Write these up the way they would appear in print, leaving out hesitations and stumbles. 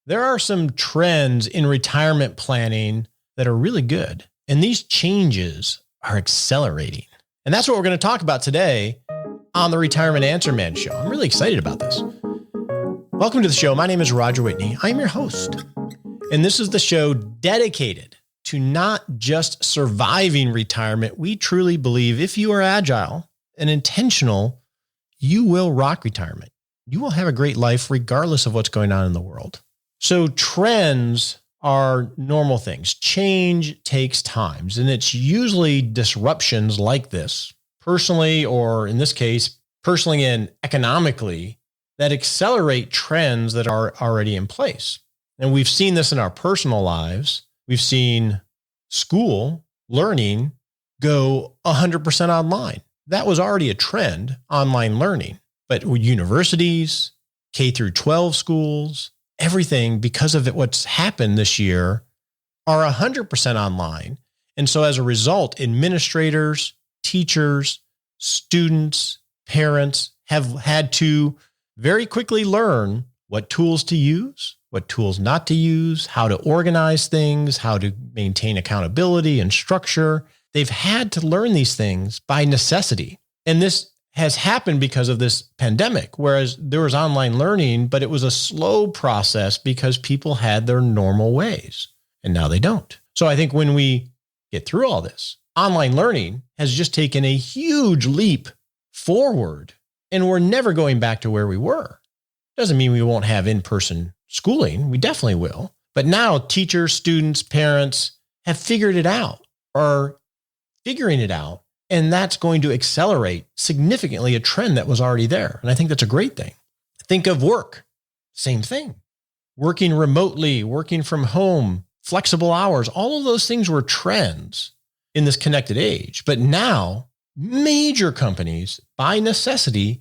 There are some trends in retirement planning that are really good, and these changes are accelerating. And that's what we're going to talk about today on the Retirement Answer Man Show. I'm really excited about this. Welcome to the show. My name is Roger Whitney. I'm your host. And this is the show dedicated to not just surviving retirement. We truly believe if you are agile and intentional, you will rock retirement. You will have a great life regardless of what's going on in the world. So trends are normal things. Change takes time, and it's usually disruptions like this, personally, or in this case, personally and economically, that accelerate trends that are already in place. And we've seen this in our personal lives. We've seen school learning go 100% online. That was already a trend, online learning. But universities, K through 12 schools, everything, because of what's happened this year, are 100% online. And so as a result, administrators, teachers, students, parents have had to very quickly learn what tools to use, what tools not to use, how to organize things, how to maintain accountability and structure. They've had to learn these things by necessity. And this has happened because of this pandemic, whereas there was online learning, but it was a slow process because people had their normal ways, and now they don't. So I think when we get through all this, online learning has just taken a huge leap forward, and we're never going back to where we were. Doesn't mean we won't have in-person schooling. We definitely will. But now teachers, students, parents have figured it out, or figuring it out. And that's going to accelerate significantly a trend that was already there. And I think that's a great thing. Think of work. Same thing. Working remotely, working from home, flexible hours, all of those things were trends in this connected age. But now major companies, by necessity,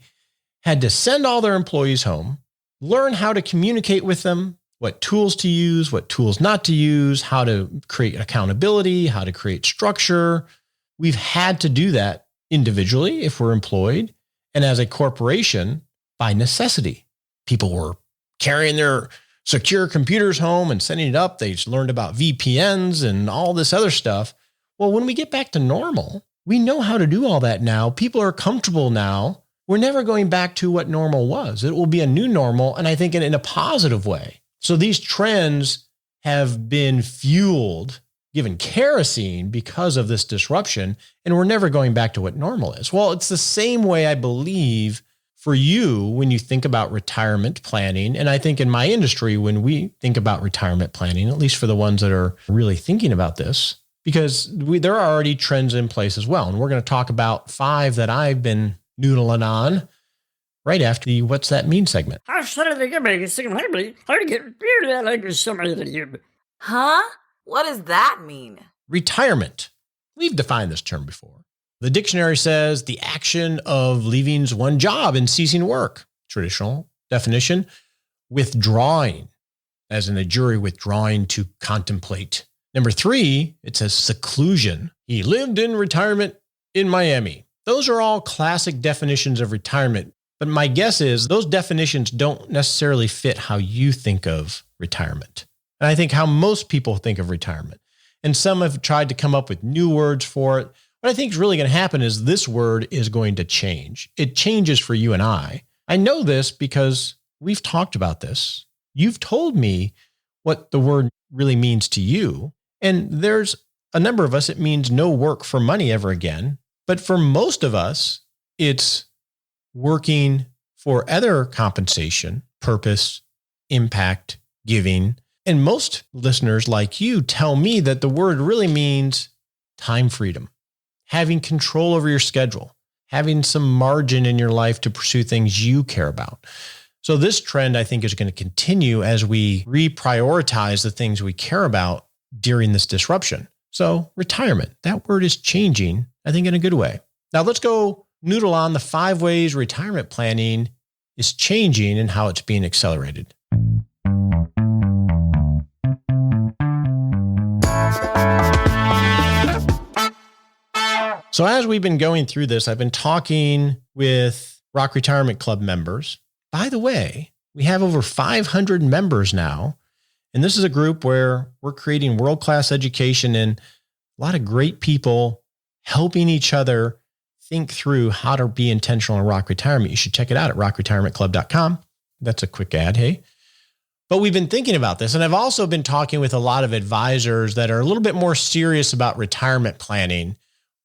had to send all their employees home, learn how to communicate with them, what tools to use, what tools not to use, how to create accountability, how to create structure. We've had to do that individually if we're employed, and as a corporation by necessity. People were carrying their secure computers home and setting it up. They learned about VPNs and all this other stuff. Well, when we get back to normal, we know how to do all that now. People are comfortable now. We're never going back to what normal was. It will be a new normal, and I think in a positive way. So these trends have been fueled, given kerosene because of this disruption, and we're never going back to what normal is. Well, it's the same way, I believe, for you when you think about retirement planning. And I think in my industry, when we think about retirement planning, at least for the ones that are really thinking about this, because there are already trends in place as well. And we're going to talk about 5 that I've been noodling on right after the What's That Mean segment. Huh? What does that mean? Retirement. We've defined this term before. The dictionary says the action of leaving one job and ceasing work. Traditional definition. Withdrawing, as in a jury withdrawing to contemplate. Number 3, it says seclusion. He lived in retirement in Miami. Those are all classic definitions of retirement. But my guess is those definitions don't necessarily fit how you think of retirement. And I think how most people think of retirement. And some have tried to come up with new words for it. What I think is really going to happen is this word is going to change. It changes for you and I. I know this because we've talked about this. You've told me what the word really means to you. And there's a number of us, it means no work for money ever again. But for most of us, it's working for other compensation, purpose, impact, giving. And most listeners like you tell me that the word really means time freedom, having control over your schedule, having some margin in your life to pursue things you care about. So this trend, I think, is going to continue as we reprioritize the things we care about during this disruption. So retirement, that word is changing, I think, in a good way. Now let's go noodle on the 5 ways retirement planning is changing and how it's being accelerated. So as we've been going through this, I've been talking with Rock Retirement Club members. By the way, we have over 500 members now. And this is a group where we're creating world-class education and a lot of great people helping each other think through how to be intentional in rock retirement. You should check it out at rockretirementclub.com. That's a quick ad, hey? But we've been thinking about this, and I've also been talking with a lot of advisors that are a little bit more serious about retirement planning,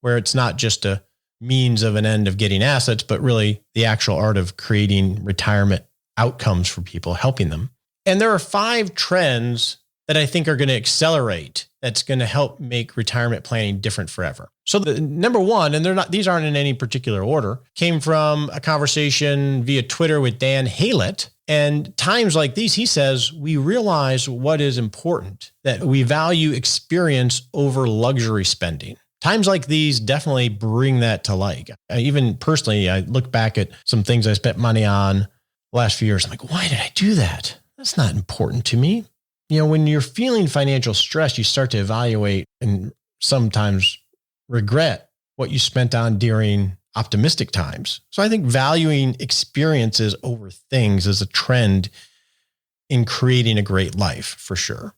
where it's not just a means of an end of getting assets, but really the actual art of creating retirement outcomes for people, helping them. And there are 5 trends that I think are going to accelerate, that's going to help make retirement planning different forever. So the number one, and these aren't in any particular order, came from a conversation via Twitter with Dan Haylett. And times like these, he says, we realize what is important, that we value experience over luxury spending. Times like these definitely bring that to light. Even personally, I look back at some things I spent money on the last few years. I'm like, why did I do that? That's not important to me. When you're feeling financial stress, you start to evaluate and sometimes regret what you spent on during optimistic times. So I think valuing experiences over things is a trend in creating a great life for sure.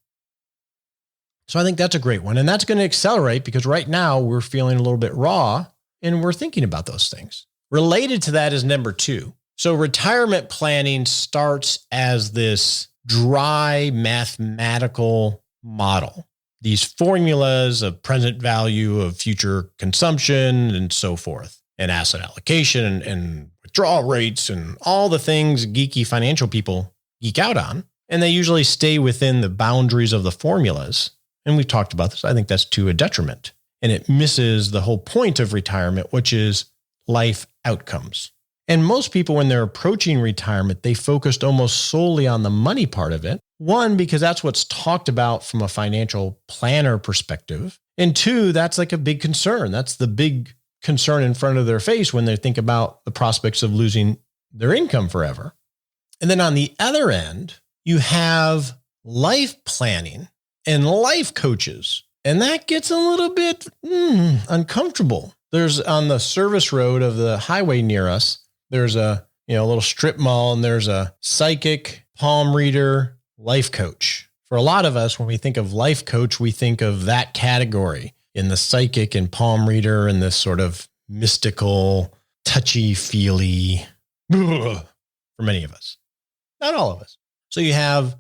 So I think that's a great one. And that's going to accelerate because right now we're feeling a little bit raw and we're thinking about those things. Related to that is number 2. So retirement planning starts as this dry mathematical model, these formulas of present value of future consumption and so forth, and asset allocation and withdrawal rates and all the things geeky financial people geek out on. And they usually stay within the boundaries of the formulas. And we've talked about this. I think that's to a detriment. And it misses the whole point of retirement, which is life outcomes. And most people, when they're approaching retirement, they focused almost solely on the money part of it. 1, because that's what's talked about from a financial planner perspective. And 2, that's like a big concern. That's the big concern in front of their face when they think about the prospects of losing their income forever. And then on the other end, you have life planning and life coaches. And that gets a little bit uncomfortable. There's on the service road of the highway near us, there's a little strip mall, and there's a psychic, palm reader, life coach. For a lot of us, when we think of life coach, we think of that category in the psychic and palm reader and this sort of mystical, touchy-feely for many of us. Not all of us. So you have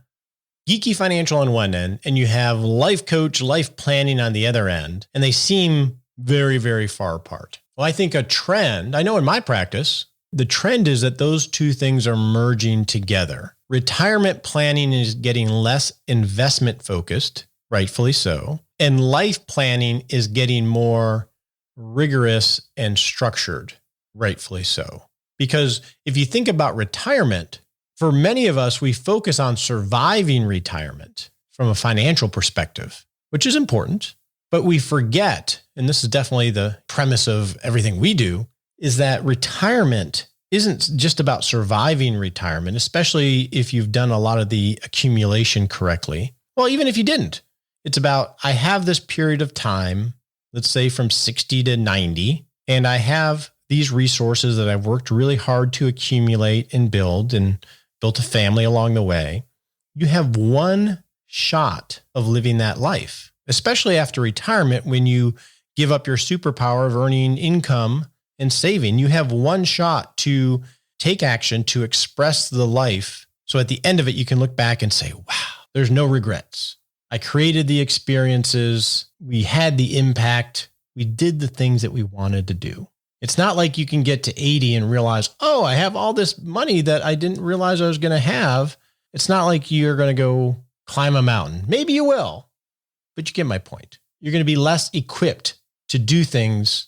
geeky financial on one end, and you have life coach, life planning on the other end, and they seem very, very far apart. Well, I think a trend, I know in my practice, the trend is that those two things are merging together. Retirement planning is getting less investment focused, rightfully so, and life planning is getting more rigorous and structured, rightfully so. Because if you think about retirement, for many of us, we focus on surviving retirement from a financial perspective, which is important, but we forget, and this is definitely the premise of everything we do, is that retirement isn't just about surviving retirement, especially if you've done a lot of the accumulation correctly. Well, even if you didn't, it's about, I have this period of time, let's say from 60 to 90, and I have these resources that I've worked really hard to accumulate and built a family along the way. You have one shot of living that life, especially after retirement, when you give up your superpower of earning income and saving. You have one shot to take action, to express the life. So at the end of it, you can look back and say, wow, there's no regrets. I created the experiences. We had the impact. We did the things that we wanted to do. It's not like you can get to 80 and realize, oh, I have all this money that I didn't realize I was going to have. It's not like you're going to go climb a mountain. Maybe you will, but you get my point. You're going to be less equipped to do things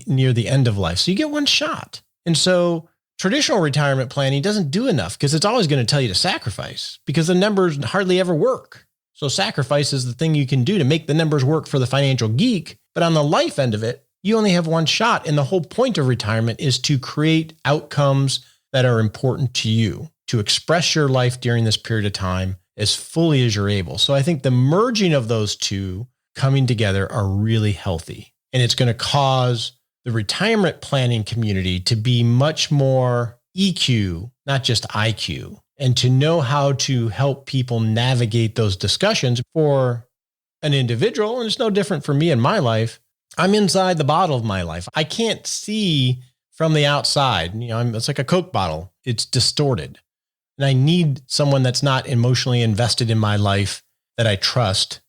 near the end of life. So you get one shot. And so traditional retirement planning doesn't do enough because it's always going to tell you to sacrifice because the numbers hardly ever work. So sacrifice is the thing you can do to make the numbers work for the financial geek. But on the life end of it, you only have one shot. And the whole point of retirement is to create outcomes that are important to you, to express your life during this period of time as fully as you're able. So I think the merging of those two coming together are really healthy. And it's going to cause the retirement planning community to be much more EQ, not just IQ. and to know how to help people navigate those discussions. For an individual, and it's no different for me in my life, I'm inside the bottle of my life. I can't see from the outside. It's like a Coke bottle. It's distorted. And I need someone that's not emotionally invested in my life, that I trust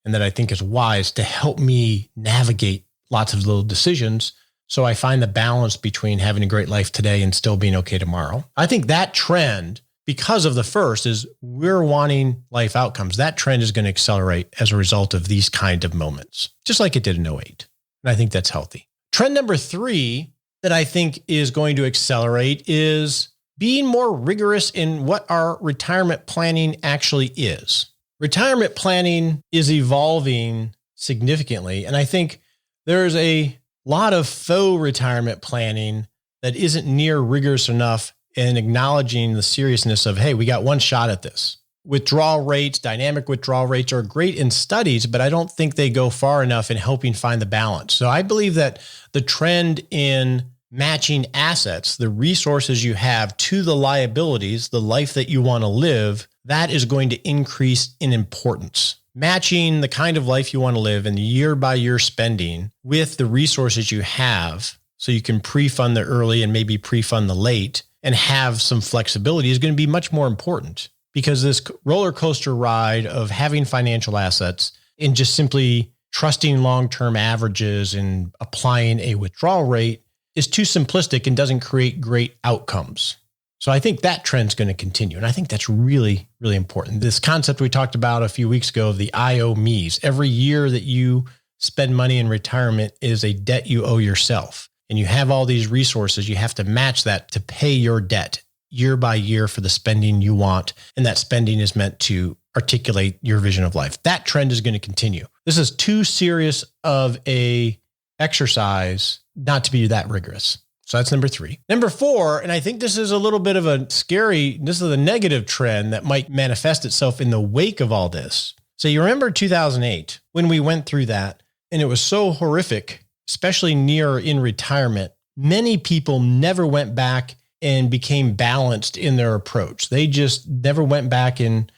and that I think is wise, to help me navigate lots of little decisions. So I find the balance between having a great life today and still being okay tomorrow. I think that trend, because of the first, is we're wanting life outcomes. That trend is going to accelerate as a result of these kind of moments, just like it did in 08. And I think that's healthy. Trend number 3 that I think is going to accelerate is being more rigorous in what our retirement planning actually is. Retirement planning is evolving significantly. And I think there's a lot of faux retirement planning that isn't near rigorous enough in acknowledging the seriousness of, hey, we got one shot at this. Withdrawal rates, dynamic withdrawal rates are great in studies, but I don't think they go far enough in helping find the balance. So I believe that the trend in matching assets, the resources you have, to the liabilities, the life that you want to live, that is going to increase in importance. Matching the kind of life you want to live and year by year spending with the resources you have, so you can pre-fund the early and maybe pre-fund the late and have some flexibility, is going to be much more important, because this roller coaster ride of having financial assets and just simply trusting long-term averages and applying a withdrawal rate is too simplistic and doesn't create great outcomes. So I think that trend's going to continue. And I think that's really, really important. This concept we talked about a few weeks ago of the I owe me's. Every year that you spend money in retirement is a debt you owe yourself. And you have all these resources. You have to match that to pay your debt year by year for the spending you want. And that spending is meant to articulate your vision of life. That trend is going to continue. This is too serious of a exercise not to be that rigorous. So that's number 3. Number 4, and I think this is a little bit of this is a negative trend that might manifest itself in the wake of all this. So you remember 2008 when we went through that, and it was so horrific, especially near in retirement. Many people never went back and became balanced in their approach. They just never went back and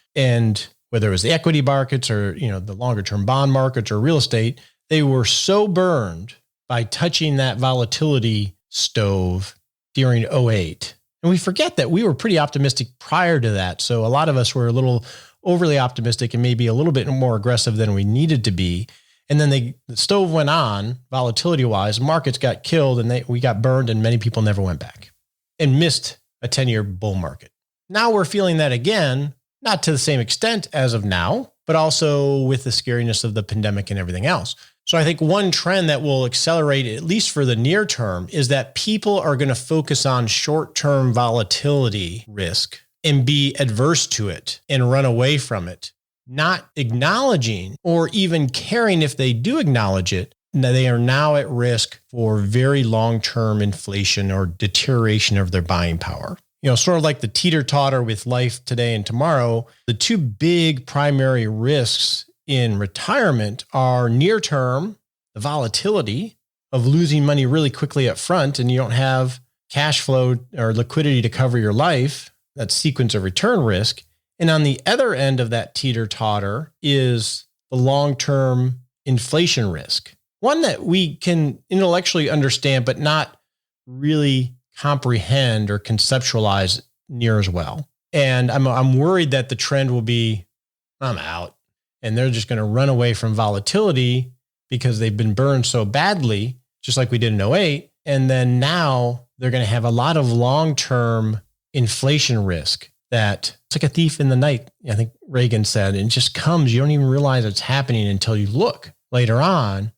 whether it was the equity markets or, the longer term bond markets or real estate, they were so burned by touching that volatility stove during 08. And we forget that we were pretty optimistic prior to that. So a lot of us were a little overly optimistic and maybe a little bit more aggressive than we needed to be. And then the stove went on volatility wise, markets got killed and we got burned, and many people never went back and missed a 10-year bull market. Now we're feeling that again, not to the same extent as of now, but also with the scariness of the pandemic and everything else. So I think one trend that will accelerate, at least for the near term, is that people are going to focus on short-term volatility risk and be adverse to it and run away from it, not acknowledging or even caring if they do acknowledge it. They are now at risk for very long-term inflation or deterioration of their buying power. Sort of like the teeter-totter with life today and tomorrow, the two big primary risks in retirement are near term, the volatility of losing money really quickly up front, and you don't have cash flow or liquidity to cover your life, that sequence of return risk. And on the other end of that teeter-totter is the long-term inflation risk, one that we can intellectually understand, but not really comprehend or conceptualize near as well. And I'm worried that the trend will be, I'm out. And they're just going to run away from volatility because they've been burned so badly, just like we did in 08. And then now they're going to have a lot of long-term inflation risk that it's like a thief in the night, I think Reagan said. And it just comes, you don't even realize it's happening until you look later on.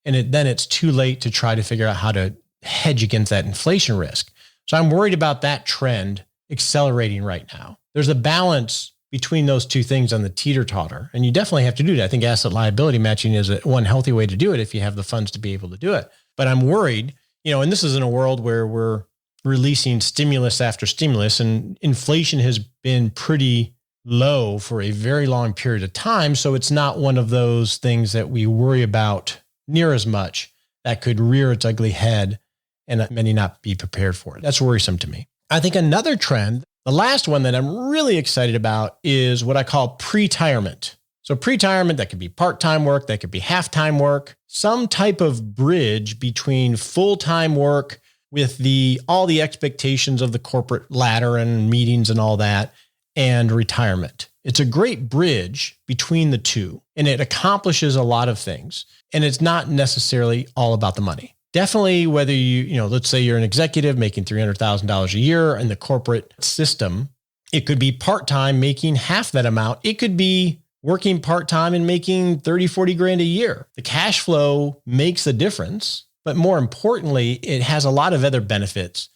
And then it's too late to try to figure out how to hedge against that inflation risk. So I'm worried about that trend accelerating right now. There's a balance between those two things on the teeter-totter. And you definitely have to do that. I think asset liability matching is one healthy way to do it if you have the funds to be able to do it. But I'm worried, and this is in a world where we're releasing stimulus after stimulus, and inflation has been pretty low for a very long period of time. So it's not one of those things that we worry about near as much that could rear its ugly head and many not be prepared for it. That's worrisome to me. I think another trend The last one that I'm really excited about is what I call pre-retirement. So pre-retirement, that could be part-time work, that could be half-time work, some type of bridge between full-time work with all the expectations of the corporate ladder and meetings and all that, and retirement. It's a great bridge between the two, and it accomplishes a lot of things. And it's not necessarily all about the money. Definitely whether let's say you're an executive making $300,000 a year in the corporate system, it could be part-time making half that amount. It could be working part-time and making 30, 40 grand a year. The cash flow makes a difference, but more importantly, it has a lot of other benefits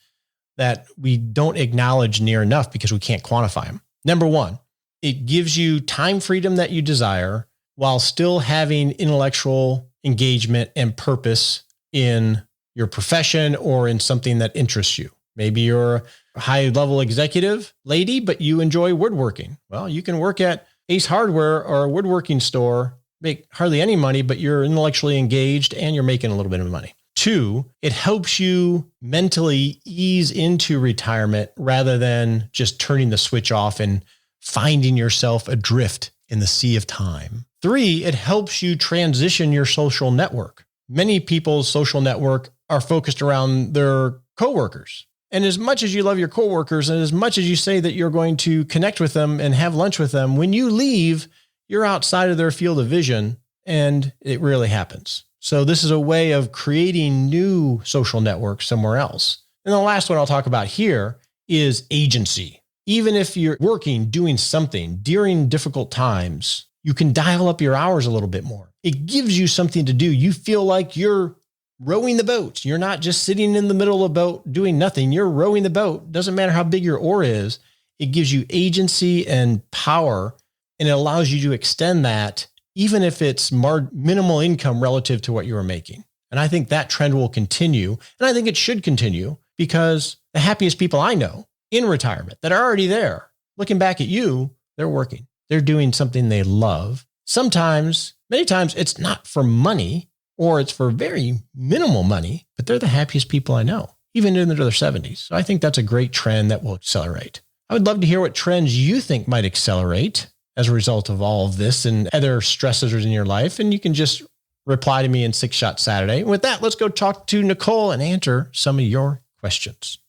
that we don't acknowledge near enough because we can't quantify them. Number one, it gives you time freedom that you desire while still having intellectual engagement and purpose in your profession or in something that interests you. Maybe you're a high-level executive lady, but you enjoy woodworking. Well, you can work at Ace Hardware or a woodworking store, make hardly any money, but you're intellectually engaged and you're making a little bit of money. Two, it helps you mentally ease into retirement rather than just turning the switch off and finding yourself adrift in the sea of time. Three, it helps you transition your social network. Many people's social network are focused around their coworkers. And as much as you love your coworkers and as much as you say that you're going to connect with them and have lunch with them, when you leave, you're outside of their field of vision and it rarely happens. So this is a way of creating new social networks somewhere else. And the last one I'll talk about here is agency. Even if you're working, doing something during difficult times, you can dial up your hours a little bit more. It gives you something to do. You feel like you're rowing the boat. You're not just sitting in the middle of the boat doing nothing. You're rowing the boat. Doesn't matter how big your oar is. It gives you agency and power, and it allows you to extend that even if it's minimal income relative to what you were making. And I think that trend will continue. And I think it should continue because the happiest people I know in retirement that are already there, looking back at you, they're working. They're doing something they love. Many times it's not for money or it's for very minimal money, but they're the happiest people I know, even in their 70s. So I think that's a great trend that will accelerate. I would love to hear what trends you think might accelerate as a result of all of this and other stressors in your life. And you can just reply to me in 6 Shot Saturday. And with that, let's go talk to Nicole and answer some of your questions.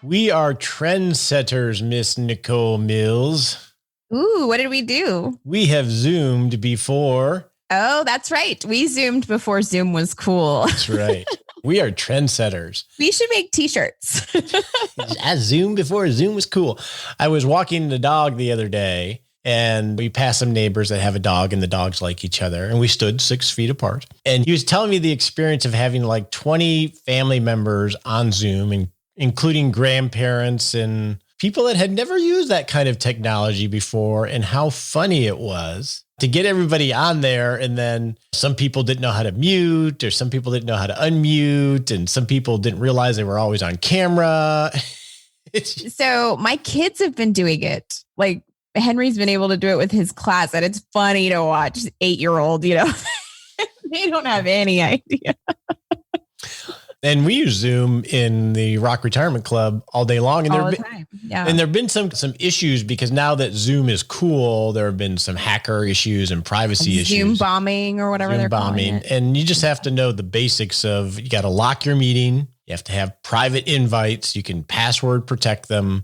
We are trendsetters, Miss Nicole Mills. Ooh, what did we do? We have Zoomed before. Oh, that's right. We Zoomed before Zoom was cool. That's right. We are trendsetters. We should make t-shirts. I Zoomed before Zoom was cool. I was walking the dog the other day and we passed some neighbors that have a dog and the dogs like each other. And we stood 6 feet apart. And he was telling me the experience of having like 20 family members on Zoom, and including grandparents and people that had never used that kind of technology before, and how funny it was to get everybody on there. And then some people didn't know how to mute, or some people didn't know how to unmute, and some people didn't realize they were always on camera. So my kids have been doing it. Like Henry's been able to do it with his class, and it's funny to watch 8-year-old, they don't have any idea. And we use Zoom in the Rock Retirement Club all day long. And all the time. Yeah. And there have been some issues because now that Zoom is cool, there have been some hacker issues and privacy issues. Zoom bombing or whatever they're calling it. And you just have to know the basics of, you got to lock your meeting. You have to have private invites. You can password protect them.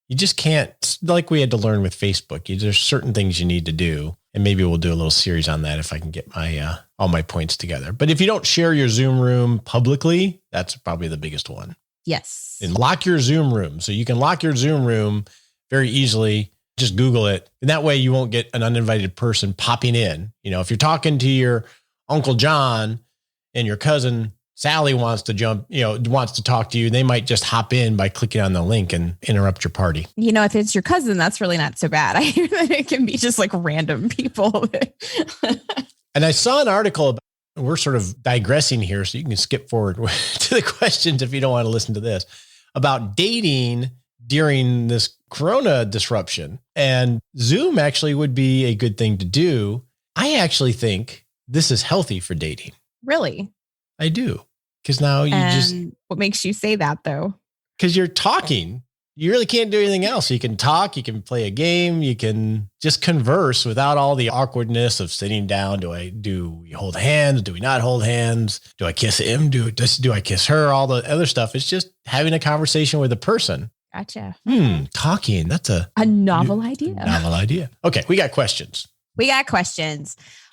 You just can't, like we had to learn with Facebook. There's certain things you need to do. And maybe we'll do a little series on that if I can get my all my points together. But if you don't share your Zoom room publicly, that's probably the biggest one. Yes. And lock your Zoom room. So you can lock your Zoom room very easily. Just Google it. And that way you won't get an uninvited person popping in. If you're talking to your Uncle John and your cousin Sally wants to talk to you, they might just hop in by clicking on the link and interrupt your party. If it's your cousin, that's really not so bad. I hear that it can be just like random people. And I saw an article about, we're sort of digressing here, so you can skip forward to the questions if you don't want to listen to this, about dating during this Corona disruption. And Zoom actually would be a good thing to do. I actually think this is healthy for dating. Really? I do. Because now what makes you say that though? Because you're talking. You really can't do anything else. You can talk, you can play a game, you can just converse without all the awkwardness of sitting down. Do we hold hands? Do we not hold hands? Do I kiss him? Do I kiss her? All the other stuff. It's just having a conversation with a person. Gotcha. Talking. That's a novel idea. Novel idea. Okay. We got questions.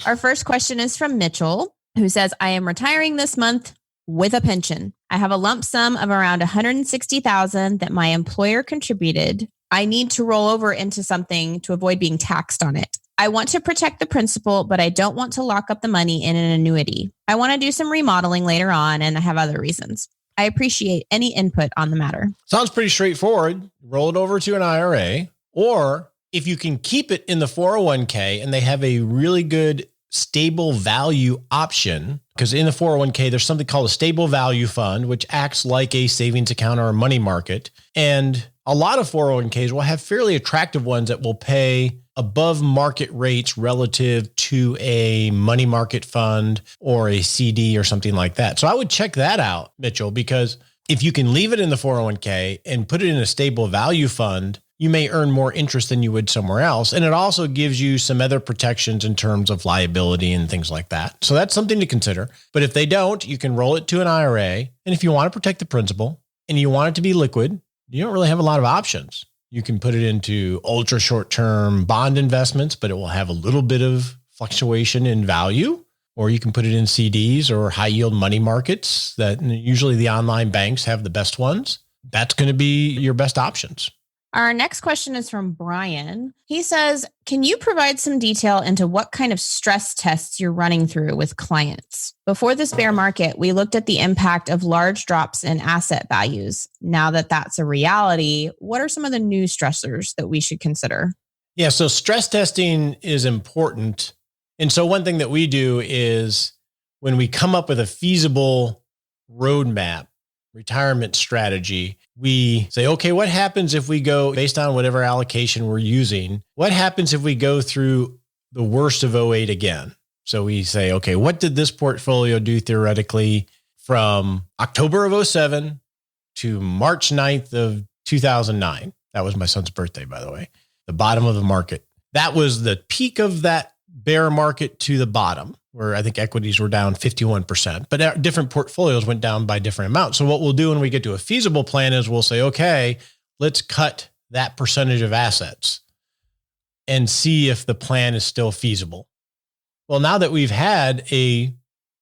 Our first question is from Mitchell, who says, I am retiring this month with a pension. I have a lump sum of around $160,000 that my employer contributed. I need to roll over into something to avoid being taxed on it. I want to protect the principal, but I don't want to lock up the money in an annuity. I want to do some remodeling later on, and I have other reasons. I appreciate any input on the matter. Sounds pretty straightforward. Roll it over to an IRA, or if you can keep it in the 401k and they have a really good stable value option, because in the 401k, there's something called a stable value fund, which acts like a savings account or a money market. And a lot of 401ks will have fairly attractive ones that will pay above market rates relative to a money market fund or a CD or something like that. So I would check that out, Mitchell, because if you can leave it in the 401k and put it in a stable value fund, you may earn more interest than you would somewhere else. And it also gives you some other protections in terms of liability and things like that. So that's something to consider. But if they don't, you can roll it to an IRA. And if you want to protect the principal and you want it to be liquid, you don't really have a lot of options. You can put it into ultra short-term bond investments, but it will have a little bit of fluctuation in value. Or you can put it in CDs or high yield money markets that usually the online banks have the best ones. That's going to be your best options. Our next question is from Brian. He says, can you provide some detail into what kind of stress tests you're running through with clients? Before this bear market, we looked at the impact of large drops in asset values. Now that that's a reality, what are some of the new stressors that we should consider? Yeah, so stress testing is important. And so one thing that we do is when we come up with a feasible roadmap, retirement strategy, we say, okay, what happens if we go based on whatever allocation we're using? What happens if we go through the worst of '08 again? So we say, okay, what did this portfolio do theoretically from October of '07 to March 9th of 2009? That was my son's birthday, by the way, the bottom of the market. That was the peak of that bear market to the bottom, where I think equities were down 51%, but different portfolios went down by different amounts. So what we'll do when we get to a feasible plan is we'll say, okay, let's cut that percentage of assets and see if the plan is still feasible. Well, now that we've had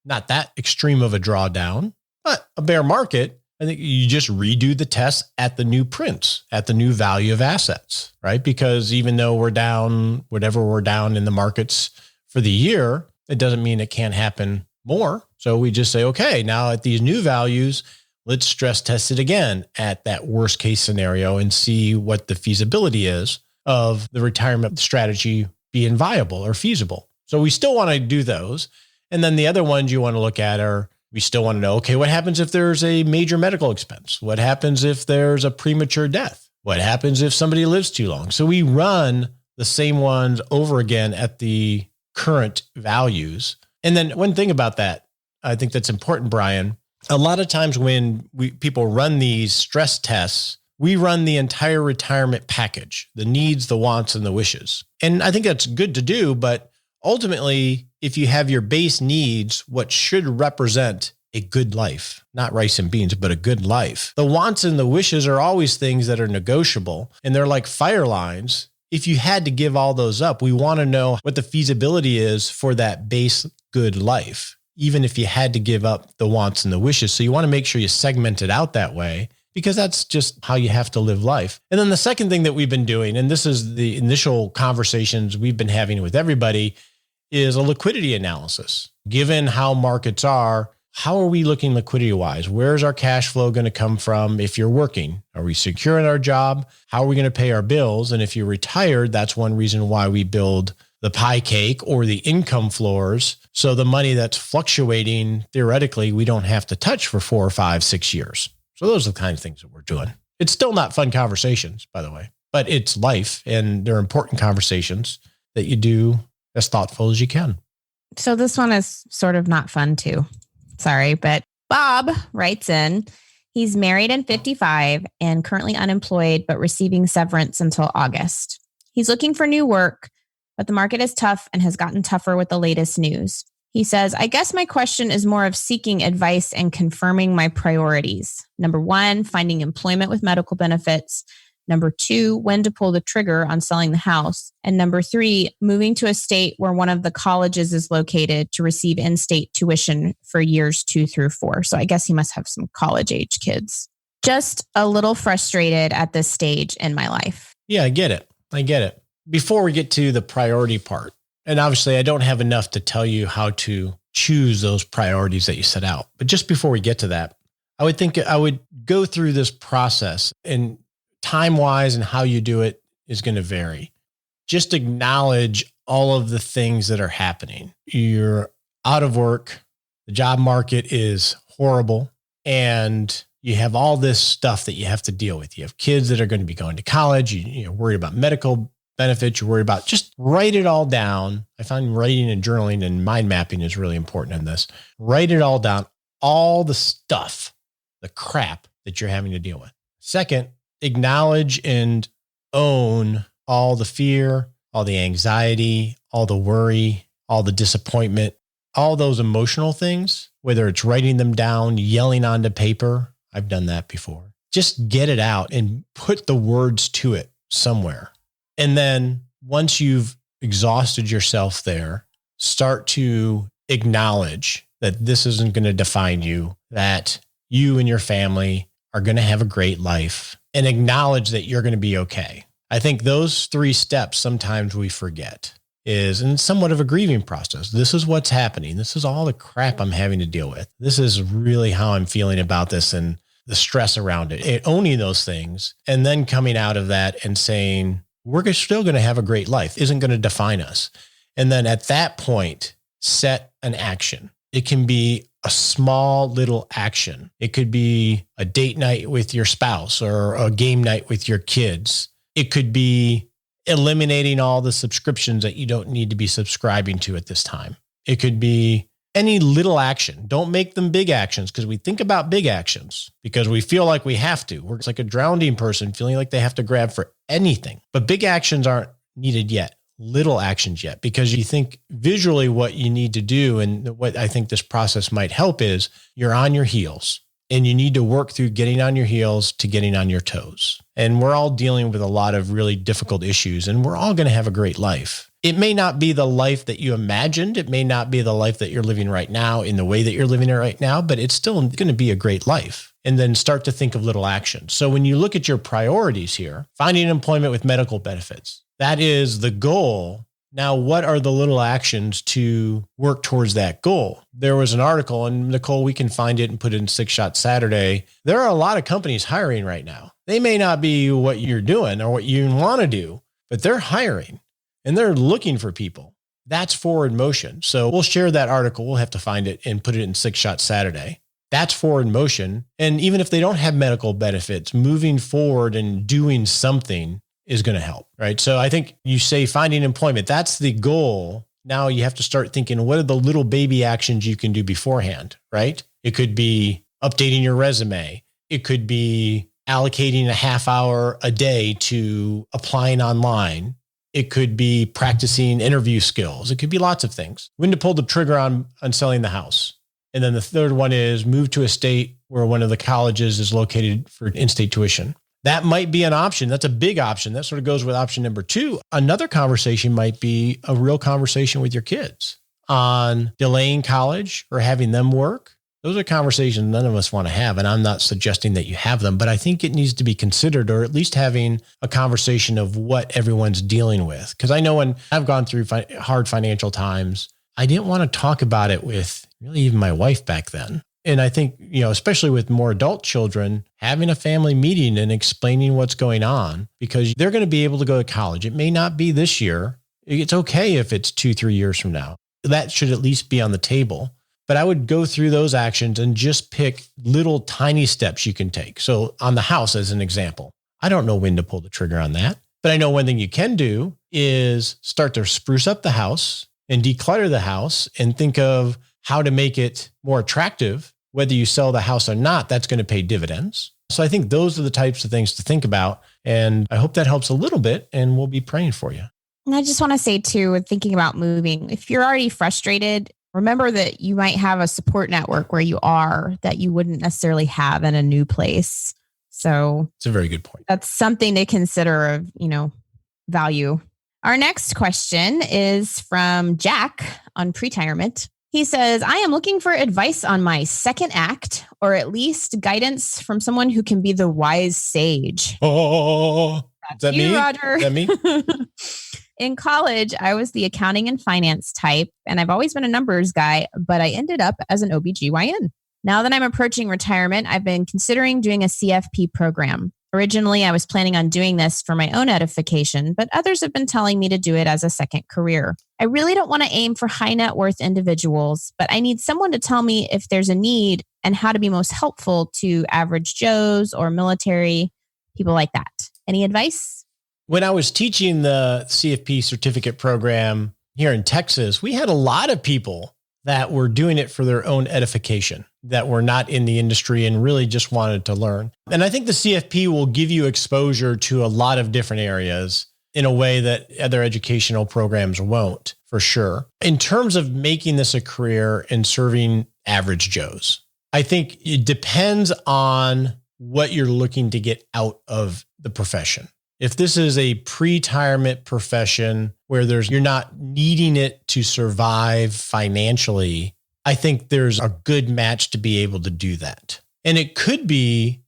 not that extreme of a drawdown, but a bear market, I think you just redo the test at the new prints, at the new value of assets, right? Because even though we're down, whatever we're down in the markets for the year, it doesn't mean it can't happen more. So we just say, okay, now at these new values, let's stress test it again at that worst case scenario and see what the feasibility is of the retirement strategy being viable or feasible. So we still want to do those. And then the other ones you want to look at are, we still want to know, okay, what happens if there's a major medical expense? What happens if there's a premature death? What happens if somebody lives too long? So we run the same ones over again at the current values. And then one thing about that, I think that's important, Brian, a lot of times when people run these stress tests, we run the entire retirement package, the needs, the wants, and the wishes. And I think that's good to do, but ultimately, if you have your base needs, what should represent a good life, not rice and beans, but a good life. The wants and the wishes are always things that are negotiable, and they're like fire lines. If you had to give all those up, we want to know what the feasibility is for that base good life, even if you had to give up the wants and the wishes. So you want to make sure you segment it out that way, because that's just how you have to live life. And then the second thing that we've been doing, and this is the initial conversations we've been having with everybody, is a liquidity analysis. Given how markets are, how are we looking liquidity-wise? Where's our cash flow going to come from if you're working? Are we secure in our job? How are we going to pay our bills? And if you're retired, that's one reason why we build the pie cake or the income floors. So the money that's fluctuating, theoretically, we don't have to touch for 4 or 5, 6 years. So those are the kind of things that we're doing. It's still not fun conversations, by the way, but it's life, and they're important conversations that you do as thoughtful as you can. So this one is sort of not fun too. Sorry, but Bob writes in, he's married and 55 and currently unemployed, but receiving severance until August. He's looking for new work, but the market is tough and has gotten tougher with the latest news. He says, I guess my question is more of seeking advice and confirming my priorities. Number 1, finding employment with medical benefits. Number 2, when to pull the trigger on selling the house. And number 3, moving to a state where one of the colleges is located to receive in-state tuition for years 2 through 4. So I guess he must have some college-age kids. Just a little frustrated at this stage in my life. Yeah, I get it. Before we get to the priority part, and obviously I don't have enough to tell you how to choose those priorities that you set out. But just before we get to that, I would go through this process, and time-wise and how you do it is going to vary. Just acknowledge all of the things that are happening. You're out of work. The job market is horrible. And you have all this stuff that you have to deal with. You have kids that are going to be going to college. You're worried about medical benefits. You're worried about, just write it all down. I find writing and journaling and mind mapping is really important in this. Write it all down, all the stuff, the crap that you're having to deal with. Second, acknowledge and own all the fear, all the anxiety, all the worry, all the disappointment, all those emotional things, whether it's writing them down, yelling onto paper. I've done that before. Just get it out and put the words to it somewhere. And then once you've exhausted yourself there, start to acknowledge that this isn't going to define you, that you and your family are going to have a great life, and acknowledge that you're going to be okay. I think those 3 steps sometimes we forget and it's somewhat of a grieving process. This is what's happening. This is all the crap I'm having to deal with. This is really how I'm feeling about this and the stress around it. And owning those things and then coming out of that and saying, we're still going to have a great life, isn't going to define us. And then at that point, set an action. It can be a small little action. It could be a date night with your spouse or a game night with your kids. It could be eliminating all the subscriptions that you don't need to be subscribing to at this time. It could be any little action. Don't make them big actions, because we think about big actions because we feel like we have to. We're like a drowning person feeling like they have to grab for anything. But big actions aren't needed yet. Little actions yet, because you think visually what you need to do. And what I think this process might help is you're on your heels and you need to work through getting on your heels to getting on your toes. And we're all dealing with a lot of really difficult issues, and we're all going to have a great life. It may not be the life that you imagined. It may not be the life that you're living right now in the way that you're living it right now, but it's still going to be a great life. And then start to think of little actions. So when you look at your priorities here, finding employment with medical benefits, that is the goal. Now, what are the little actions to work towards that goal? There was an article, and Nicole, we can find it and put it in 6 Shot Saturday. There are a lot of companies hiring right now. They may not be what you're doing or what you want to do, but they're hiring and they're looking for people. That's forward motion. So we'll share that article. We'll have to find it and put it in 6 Shot Saturday. That's forward motion. And even if they don't have medical benefits, moving forward and doing something is going to help, right? So I think you say finding employment, that's the goal. Now you have to start thinking, what are the little baby actions you can do beforehand, right? It could be updating your resume. It could be allocating a half hour a day to applying online. It could be practicing interview skills. It could be lots of things. When to pull the trigger on selling the house. And then the third one is move to a state where one of the colleges is located for in-state tuition. That might be an option. That's a big option. That sort of goes with option number 2. Another conversation might be a real conversation with your kids on delaying college or having them work. Those are conversations none of us want to have. And I'm not suggesting that you have them, but I think it needs to be considered, or at least having a conversation of what everyone's dealing with. Because I know when I've gone through hard financial times, I didn't want to talk about it with really even my wife back then. And I think, especially with more adult children, having a family meeting and explaining what's going on, because they're going to be able to go to college. It may not be this year. It's okay if it's 2-3 years from now. That should at least be on the table. But I would go through those actions and just pick little tiny steps you can take. So on the house, as an example, I don't know when to pull the trigger on that, but I know one thing you can do is start to spruce up the house. and declutter the house and think of how to make it more attractive. Whether you sell the house or not, that's going to pay dividends. So I think those are the types of things to think about. And I hope that helps a little bit, and we'll be praying for you. And I just want to say too, thinking about moving, if you're already frustrated, remember that you might have a support network where you are that you wouldn't necessarily have in a new place. So it's a very good point. That's something to consider of, value. Our next question is from Jack on pre-retirement. He says, I am looking for advice on my second act, or at least guidance from someone who can be the wise sage. Oh, is that me? Roger. Is that me? In college, I was the accounting and finance type, and I've always been a numbers guy, but I ended up as an OBGYN. Now that I'm approaching retirement, I've been considering doing a CFP program. Originally, I was planning on doing this for my own edification, but others have been telling me to do it as a second career. I really don't want to aim for high net worth individuals, but I need someone to tell me if there's a need and how to be most helpful to average Joes or military, people like that. Any advice? When I was teaching the CFP certificate program here in Texas, we had a lot of people that were doing it for their own edification, that were not in the industry and really just wanted to learn. And I think the CFP will give you exposure to a lot of different areas in a way that other educational programs won't, for sure. In terms of making this a career and serving average Joes, I think it depends on what you're looking to get out of the profession. If this is a pre-retirement profession where you're not needing it to survive financially, I think there's a good match to be able to do that. And it could be,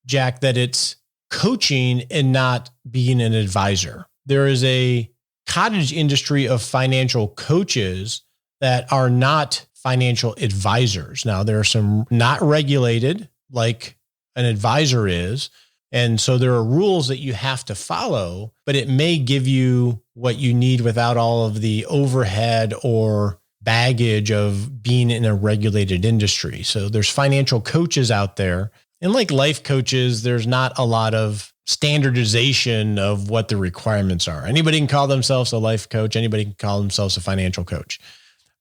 Jack, that it's coaching and not being an advisor. There is a cottage industry of financial coaches that are not financial advisors. Now, there are some not regulated, like an advisor is. And so there are rules that you have to follow, but it may give you what you need without all of the overhead or baggage of being in a regulated industry. So there's financial coaches out there. And like life coaches, there's not a lot of standardization of what the requirements are. Anybody can call themselves a life coach. Anybody can call themselves a financial coach.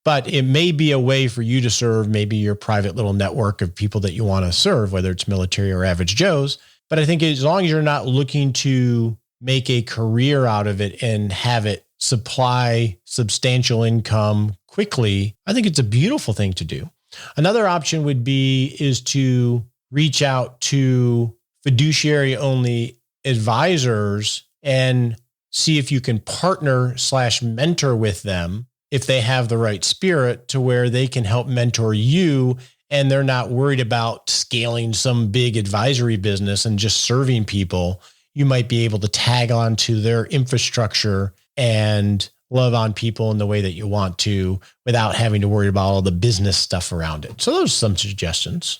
But it may be a way for you to serve maybe your private little network of people that you want to serve, whether it's military or average Joes. But I think as long as you're not looking to make a career out of it and have it supply substantial income quickly, I think it's a beautiful thing to do. Another option is to reach out to fiduciary only advisors and see if you can partner/mentor with them if they have the right spirit to where they can help mentor you and they're not worried about scaling some big advisory business and just serving people. You might be able to tag on to their infrastructure and love on people in the way that you want to without having to worry about all the business stuff around it. So those are some suggestions.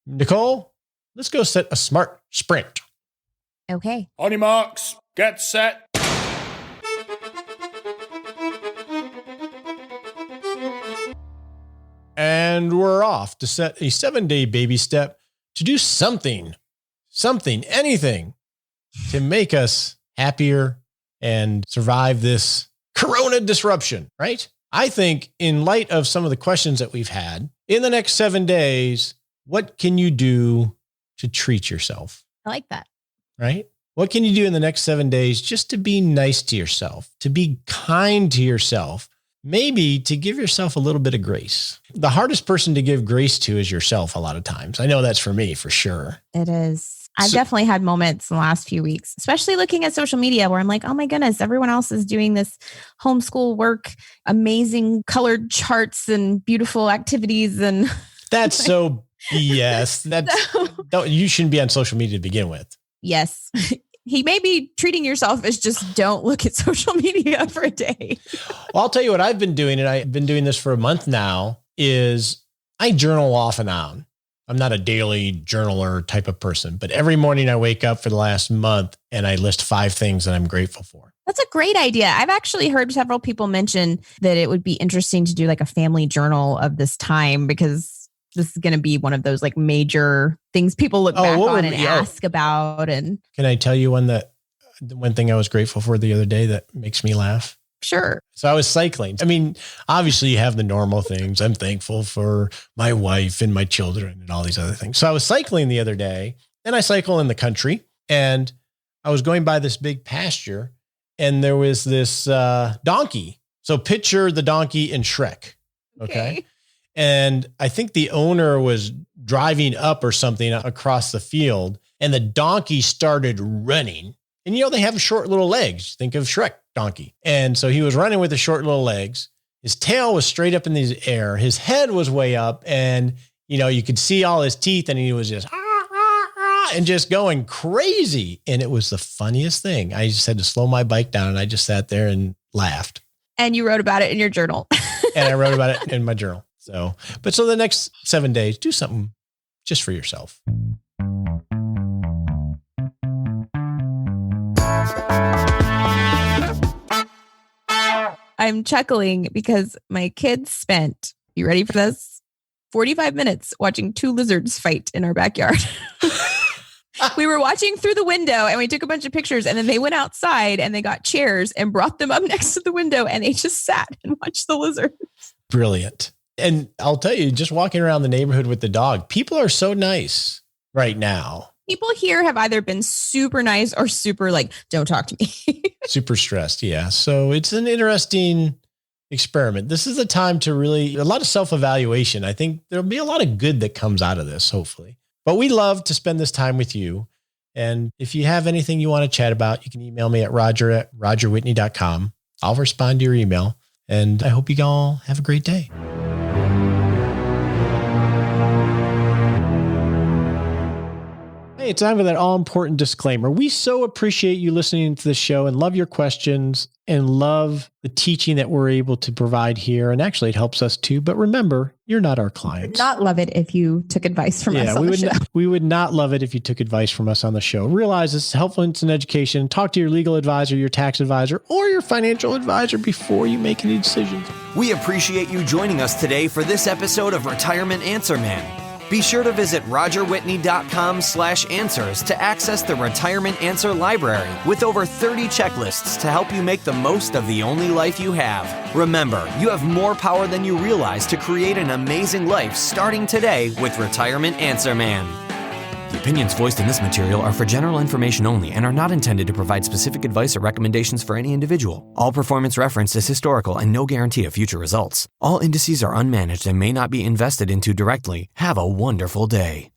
Nicole, let's go set a SMART sprint. Okay. On your marks, get set. And we're off to set a 7-day baby step to do something, anything to make us happier and survive this corona disruption, right? I think in light of some of the questions that we've had, in the next 7 days, what can you do to treat yourself? I like that. Right? What can you do in the next 7 days just to be nice to yourself, to be kind to yourself? Maybe to give yourself a little bit of grace. The hardest person to give grace to is yourself a lot of times. I know that's for me, for sure. It is. I've definitely had moments in the last few weeks, especially looking at social media where I'm like, oh my goodness, everyone else is doing this homeschool work, amazing colored charts and beautiful activities. And that's so BS. You shouldn't be on social media to begin with. Yes. He may be treating yourself as just don't look at social media for a day. Well, I'll tell you what I've been doing, and I've been doing this for a month now, is I journal off and on. I'm not a daily journaler type of person, but every morning I wake up for the last month and I list 5 things that I'm grateful for. That's a great idea. I've actually heard several people mention that it would be interesting to do like a family journal of this time, because this is going to be one of those like major things people look back on and ask about. And can I tell you one thing I was grateful for the other day that makes me laugh? Sure. So I was cycling. I mean, obviously you have the normal things. I'm thankful for my wife and my children and all these other things. So I was cycling the other day, and I cycle in the country, and I was going by this big pasture, and there was this donkey. So picture the donkey in Shrek. Okay. And I think the owner was driving up or something across the field, and the donkey started running. And, they have short little legs. Think of Shrek donkey. And so he was running with the short little legs. His tail was straight up in the air. His head was way up, and, you could see all his teeth, and he was just, and just going crazy. And it was the funniest thing. I just had to slow my bike down, and I just sat there and laughed. And you wrote about it in your journal. And I wrote about it in my journal. So the next 7 days, do something just for yourself. I'm chuckling because my kids spent, you ready for this? 45 minutes watching two lizards fight in our backyard. We were watching through the window, and we took a bunch of pictures, and then they went outside and they got chairs and brought them up next to the window, and they just sat and watched the lizards. Brilliant. And I'll tell you, just walking around the neighborhood with the dog, people are so nice right now. People here have either been super nice or super like, don't talk to me. Super stressed. Yeah. So it's an interesting experiment. This is a time to really, a lot of self-evaluation. I think there'll be a lot of good that comes out of this, hopefully. But we love to spend this time with you. And if you have anything you want to chat about, you can email me at roger@rogerwhitney.com. I'll respond to your email. And I hope you all have a great day. Hey, it's time for that all-important disclaimer. We so appreciate you listening to the show and love your questions and love the teaching that we're able to provide here. And actually, it helps us too. But remember, you're not our clients. Not love it if you took advice from us on the show. We would not love it if you took advice from us on the show. Realize this is helpful in education. Talk to your legal advisor, your tax advisor, or your financial advisor before you make any decisions. We appreciate you joining us today for this episode of Retirement Answer Man. Be sure to visit rogerwhitney.com/answers to access the Retirement Answer Library with over 30 checklists to help you make the most of the only life you have. Remember, you have more power than you realize to create an amazing life starting today with Retirement Answer Man. The opinions voiced in this material are for general information only and are not intended to provide specific advice or recommendations for any individual. All performance referenced is historical and no guarantee of future results. All indices are unmanaged and may not be invested into directly. Have a wonderful day.